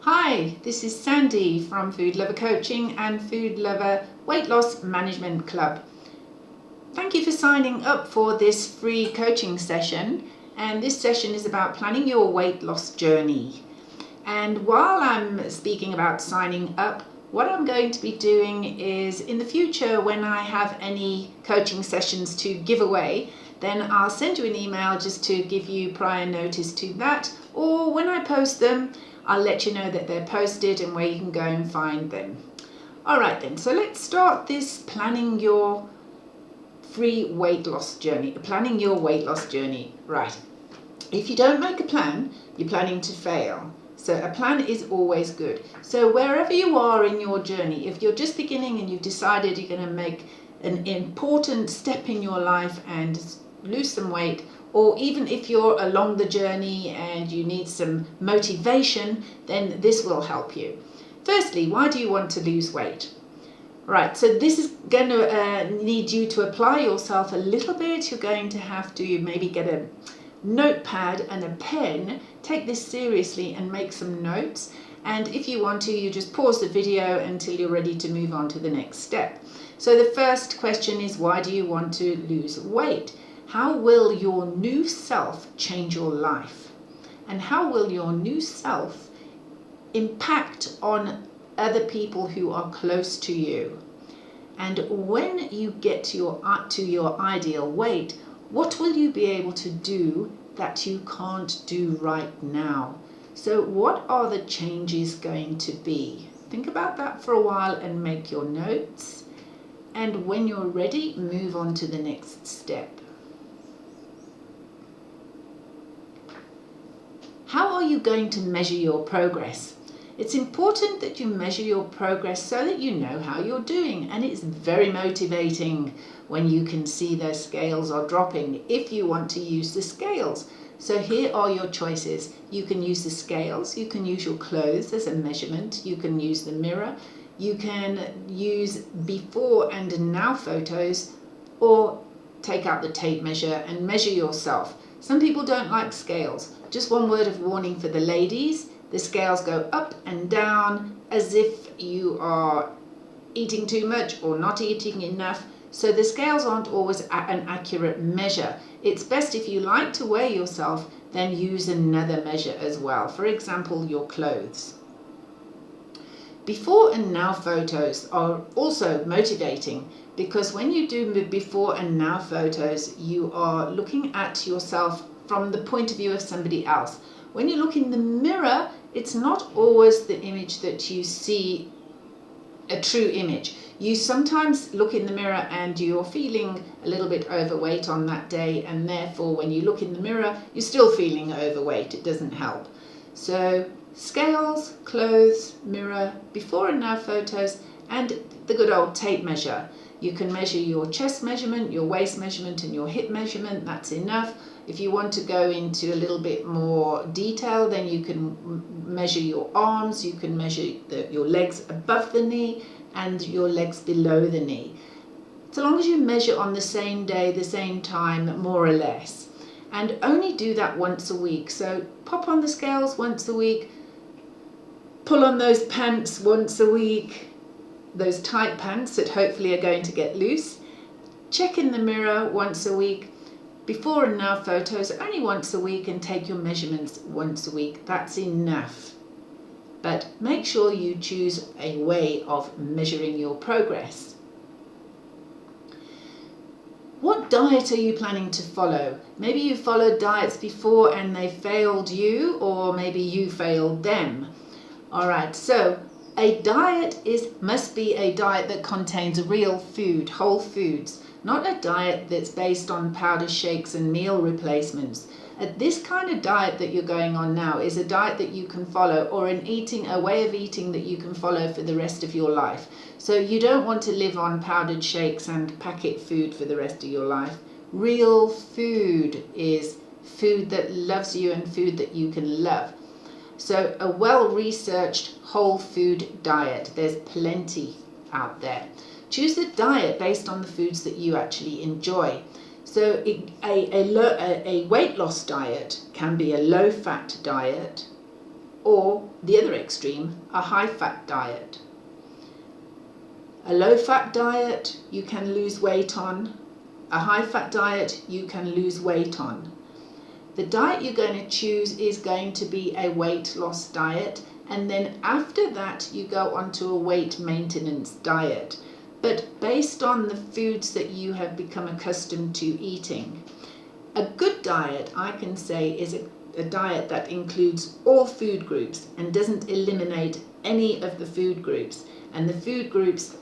Hi, this is Sandy from Food Lover Coaching and Food Lover Weight Loss Management Club. Thank you for signing up for this free coaching session, and this session is about planning your weight loss journey. And while I'm speaking about signing up, what I'm going to be doing is in the future when I have any coaching sessions to give away, then I'll send you an email just to give you prior notice to that, or when I post them, I'll let you know that they're posted and where you can go and find them. All right then, so let's start this planning your free weight loss journey, planning your weight loss journey. Right, if you don't make a plan, you're planning to fail. So a plan is always good. So wherever you are in your journey, if you're just beginning and you've decided you're going to make an important step in your life and lose some weight, or even if you're along the journey and you need some motivation, then this will help you. Firstly, why do you want to lose weight? Right, so this is going to need you to apply yourself a little bit. You're going to have to maybe get a notepad and a pen, take this seriously and make some notes. And if you want to, you just pause the video until you're ready to move on to the next step. So the first question is, why do you want to lose weight? How will your new self change your life? And how will your new self impact on other people who are close to you? And when you get to your ideal weight, what will you be able to do that you can't do right now? So what are the changes going to be? Think about that for a while and make your notes. And when you're ready, move on to the next step. How are you going to measure your progress? It's important that you measure your progress so that you know how you're doing, and it's very motivating when you can see their scales are dropping if you want to use the scales. So here are your choices. You can use the scales, you can use your clothes as a measurement, you can use the mirror, you can use before and now photos, or take out the tape measure and measure yourself. Some people don't like scales. Just one word of warning for the ladies: the scales go up and down as if you are eating too much or not eating enough. So the scales aren't always an accurate measure. It's best, if you like to weigh yourself, then use another measure as well. For example, your clothes. Before and now photos are also motivating, because when you do before and now photos, you are looking at yourself from the point of view of somebody else. When you look in the mirror, it's not always the image that you see, a true image. You sometimes look in the mirror and you're feeling a little bit overweight on that day, and therefore when you look in the mirror, you're still feeling overweight. It doesn't help. So scales, clothes, mirror, before and now photos, and the good old tape measure. You can measure your chest measurement, your waist measurement, and your hip measurement. That's enough. If you want to go into a little bit more detail, then you can measure your arms, you can measure your legs above the knee and your legs below the knee. So long as you measure on the same day, the same time, more or less. And only do that once a week. So pop on the scales once a week, pull on those pants once a week, those tight pants that hopefully are going to get loose. Check in the mirror once a week. Before and now photos only once a week, and take your measurements once a week. That's enough. But make sure you choose a way of measuring your progress. What diet are you planning to follow? Maybe you followed diets before and they failed you, or maybe you failed them. All right, so a diet must be a diet that contains real food, whole foods, not a diet that's based on powder shakes and meal replacements. This kind of diet that you're going on now is a diet that you can follow, or a way of eating that you can follow for the rest of your life. So you don't want to live on powdered shakes and packet food for the rest of your life. Real food is food that loves you and food that you can love. So a well-researched whole food diet, there's plenty out there. Choose the diet based on the foods that you actually enjoy. So a weight loss diet can be a low-fat diet, or the other extreme, a high-fat diet. A low-fat diet you can lose weight on. A high-fat diet you can lose weight on. The diet you're going to choose is going to be a weight loss diet, and then after that you go onto a weight maintenance diet, but based on the foods that you have become accustomed to eating. A good diet, I can say, is a diet that includes all food groups and doesn't eliminate any of the food groups. And the food groups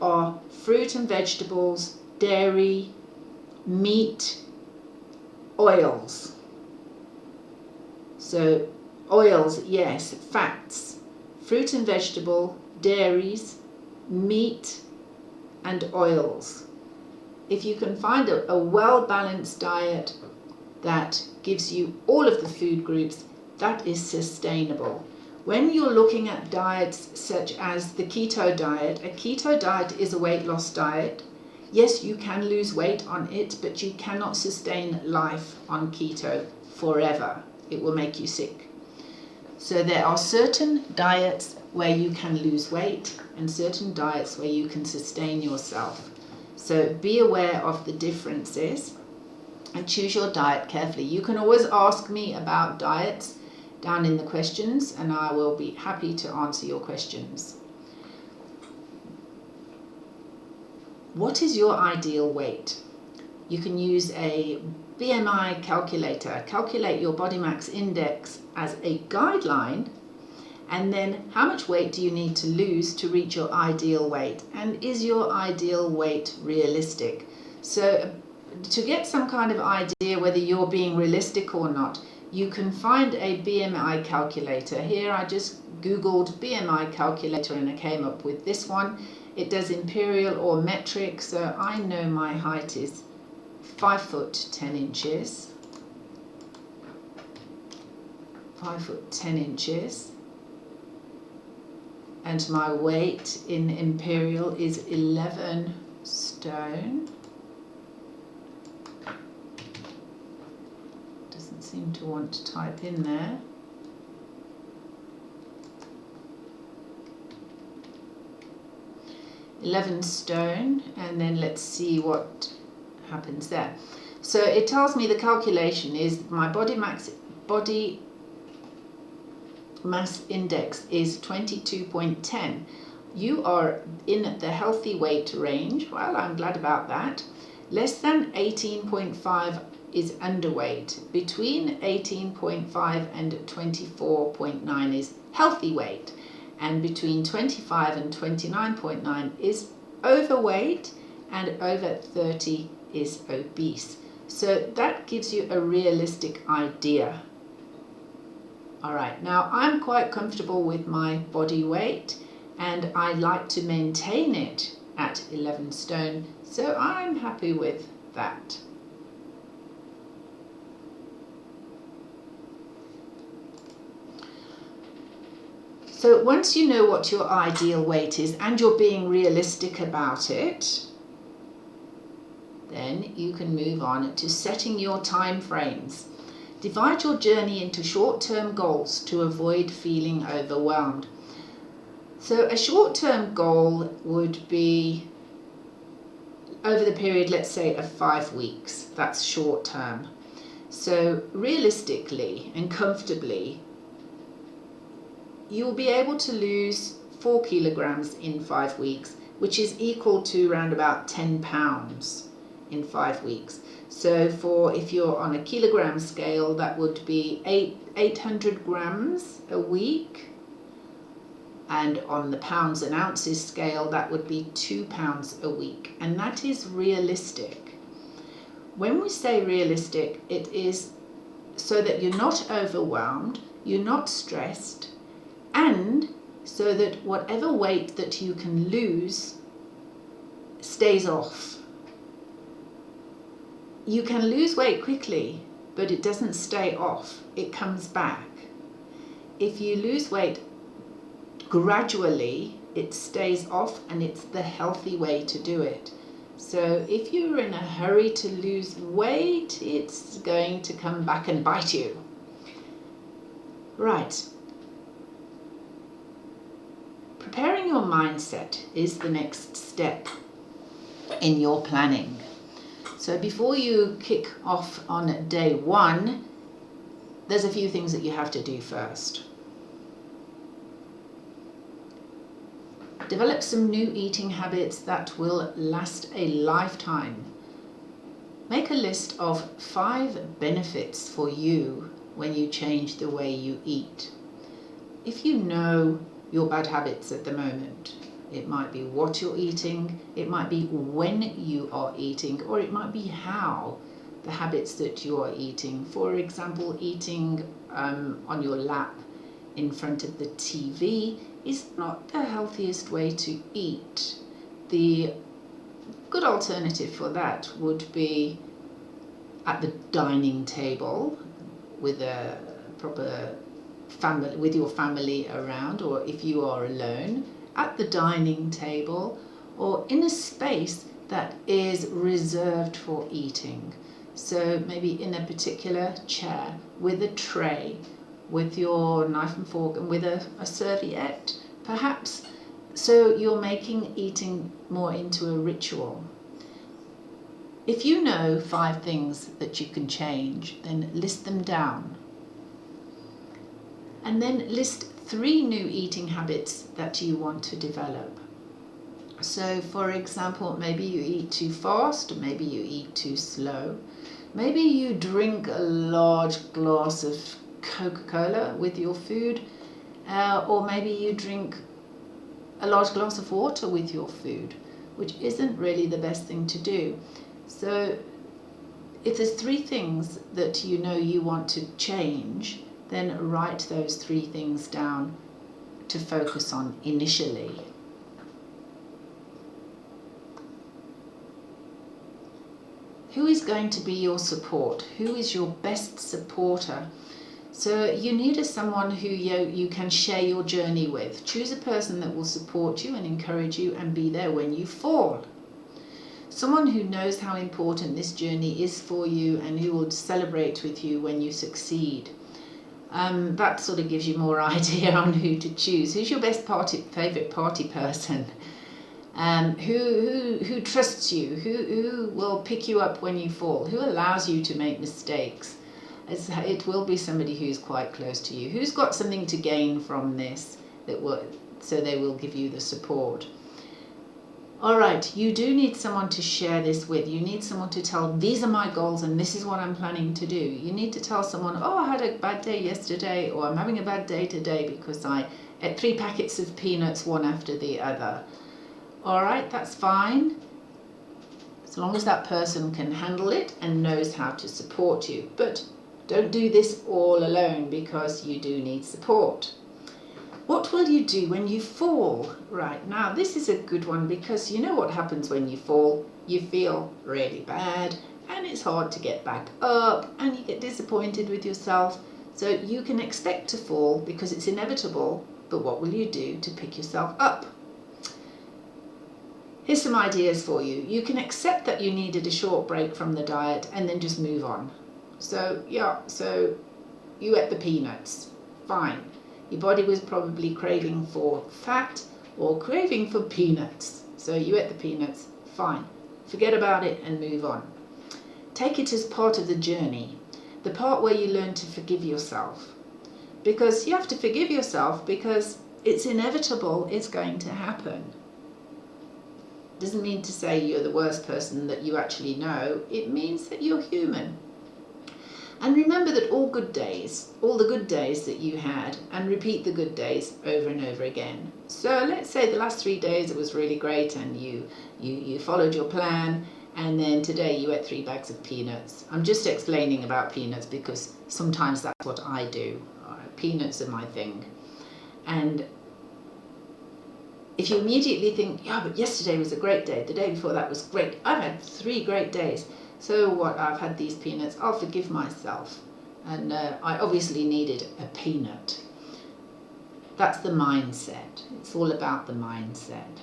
are fruit and vegetables, dairy, meat, oils. So oils, yes, fats, fruit and vegetable, dairies, meat and oils. If you can find a well-balanced diet that gives you all of the food groups, that is sustainable. When you're looking at diets such as the keto diet, a keto diet is a weight loss diet. Yes, you can lose weight on it, but you cannot sustain life on keto forever. It will make you sick. So there are certain diets where you can lose weight and certain diets where you can sustain yourself. So be aware of the differences and choose your diet carefully. You can always ask me about diets down in the questions and I will be happy to answer your questions. What is your ideal weight? You can use a BMI calculator, calculate your body mass index as a guideline, and then how much weight do you need to lose to reach your ideal weight, and is your ideal weight realistic? So to get some kind of idea whether you're being realistic or not, you can find a BMI calculator. Here I just googled BMI calculator and I came up with this one. It does imperial or metric, so I know my height is 5 foot 10 inches. 5 foot 10 inches. And my weight in imperial is 11 stone. Doesn't seem to want to type in there. $11 stone, and then let's see what happens there. So it tells me the calculation is my body mass index is 22.10. You are in the healthy weight range. Well, I'm glad about that. Less than 18.5 is underweight. Between 18.5 and 24.9 is healthy weight. And between 25 and 29.9 is overweight, and over 30 is obese. So that gives you a realistic idea. All right, now I'm quite comfortable with my body weight and I like to maintain it at 11 stone, so I'm happy with that. So once you know what your ideal weight is and you're being realistic about it, then you can move on to setting your time frames. Divide your journey into short-term goals to avoid feeling overwhelmed. So a short-term goal would be over the period, let's say, of 5 weeks. That's short-term. So realistically and comfortably, you'll be able to lose 4 kilograms in 5 weeks, which is equal to around about 10 pounds in 5 weeks. So if you're on a kilogram scale, that would be 800 grams a week. And on the pounds and ounces scale, that would be 2 pounds a week. And that is realistic. When we say realistic, it is so that you're not overwhelmed, you're not stressed, and so that whatever weight that you can lose stays off. You can lose weight quickly, but it doesn't stay off. It comes back. If you lose weight gradually, it stays off, and it's the healthy way to do it. So if you're in a hurry to lose weight, it's going to come back and bite you. Right. mindset is the next step in your planning. So before you kick off on day one, there's a few things that you have to do first. Develop some new eating habits that will last a lifetime. Make a list of 5 benefits for you when you change the way you eat. If you know your bad habits at the moment, it might be what you're eating, it might be when you are eating, or it might be how the habits that you are eating. For example, eating on your lap in front of the TV is not the healthiest way to eat. The good alternative for that would be at the dining table with a proper family, with your family around, or if you are alone, at the dining table, or in a space that is reserved for eating. So maybe in a particular chair with a tray, with your knife and fork, and with a serviette, perhaps. So you're making eating more into a ritual. If you know 5 things that you can change, then list them down. And then list 3 new eating habits that you want to develop. So for example, maybe you eat too fast, maybe you eat too slow, maybe you drink a large glass of Coca-Cola with your food, or maybe you drink a large glass of water with your food, which isn't really the best thing to do. So if there's 3 things that you know you want to change, then write those 3 things down to focus on initially. Who is going to be your support? Who is your best supporter? So you need someone who you can share your journey with. Choose a person that will support you and encourage you and be there when you fall. Someone who knows how important this journey is for you and who will celebrate with you when you succeed. That sort of gives you more idea on who to choose. Who's your best favourite party person? Who trusts you? Who will pick you up when you fall? Who allows you to make mistakes? It will be somebody who's quite close to you. Who's got something to gain from this, so they will give you the support. Alright, you do need someone to share this with. You need someone to tell, these are my goals and this is what I'm planning to do. You need to tell someone, oh, I had a bad day yesterday, or I'm having a bad day today because I ate 3 packets of peanuts one after the other. Alright, that's fine, as long as that person can handle it and knows how to support you. But don't do this all alone, because you do need support. What will you do when you fall? Right, now this is a good one, because you know what happens when you fall. You feel really bad and it's hard to get back up and you get disappointed with yourself. So you can expect to fall because it's inevitable, but what will you do to pick yourself up? Here's some ideas for you. You can accept that you needed a short break from the diet and then just move on. So you ate the peanuts, fine. Your body was probably craving for fat or craving for peanuts. So you ate the peanuts, fine. Forget about it and move on. Take it as part of the journey, the part where you learn to forgive yourself. Because you have to forgive yourself, because it's inevitable, it's going to happen. Doesn't mean to say you're the worst person that you actually know. It means that you're human. And remember that all the good days that you had, and repeat the good days over and over again. So let's say the last 3 days it was really great and you followed your plan, and then today you ate 3 bags of peanuts. I'm just explaining about peanuts because sometimes that's what I do. Peanuts are my thing. And if you immediately think, yeah, but yesterday was a great day, the day before that was great, I've had 3 great days. So what, I've had these peanuts, I'll forgive myself. And I obviously needed a peanut. That's the mindset. It's all about the mindset.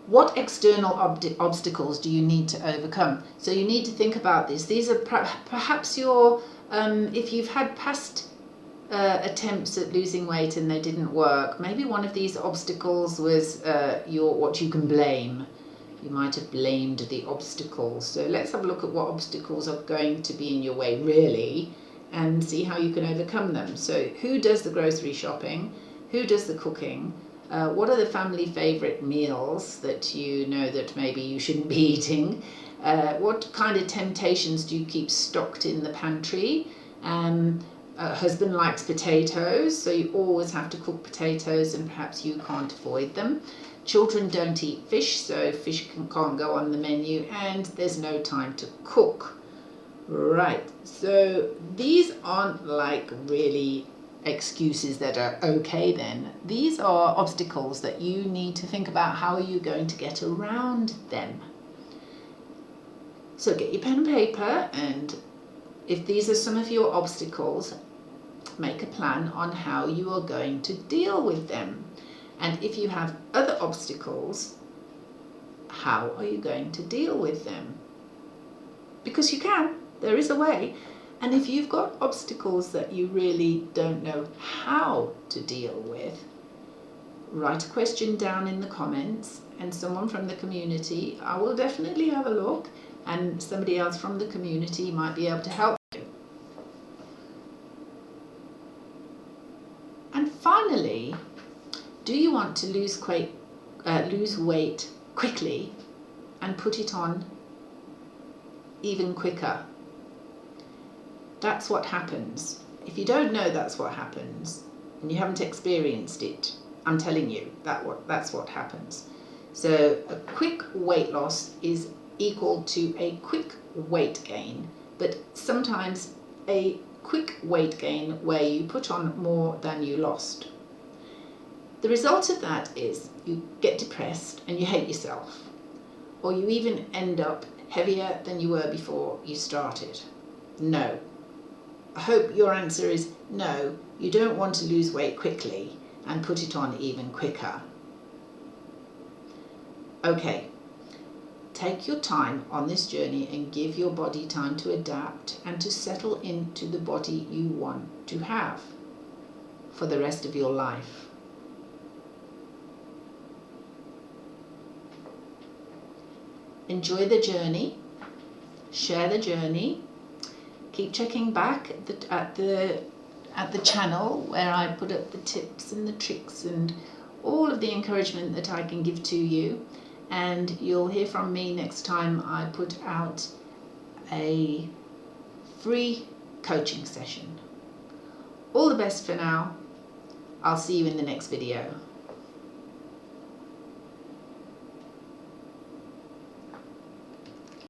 What external obstacles do you need to overcome? So you need to think about this. These are perhaps your, if you've had past attempts at losing weight and they didn't work. Maybe one of these obstacles was what you can blame. You might have blamed the obstacles. So let's have a look at what obstacles are going to be in your way really, and see how you can overcome them. So who does the grocery shopping? Who does the cooking? What are the family favourite meals that you know that maybe you shouldn't be eating? What kind of temptations do you keep stocked in the pantry? Husband likes potatoes, so you always have to cook potatoes and perhaps you can't avoid them. Children don't eat fish, so fish can't go on the menu, and there's no time to cook. Right, so these aren't like really excuses that are okay then. These are obstacles that you need to think about how you're going to get around them. So get your pen and paper, and if these are some of your obstacles, make a plan on how you are going to deal with them. And if you have other obstacles, how are you going to deal with them? Because you can, there is a way. And if you've got obstacles that you really don't know how to deal with, write a question down in the comments, and someone from the community, I will definitely have a look, and somebody else from the community might be able to help you. And finally, do you want to lose weight quickly and put it on even quicker? That's what happens. If you don't know that's what happens and you haven't experienced it, I'm telling you that's what happens. So a quick weight loss is equal to a quick weight gain, but sometimes a quick weight gain where you put on more than you lost. The result of that is you get depressed and you hate yourself, or you even end up heavier than you were before you started. No. I hope your answer is no, you don't want to lose weight quickly and put it on even quicker. Okay, take your time on this journey and give your body time to adapt and to settle into the body you want to have for the rest of your life. Enjoy the journey, share the journey, keep checking back at the channel where I put up the tips and the tricks and all of the encouragement that I can give to you, and you'll hear from me next time I put out a free coaching session. All the best for now. I'll see you in the next video.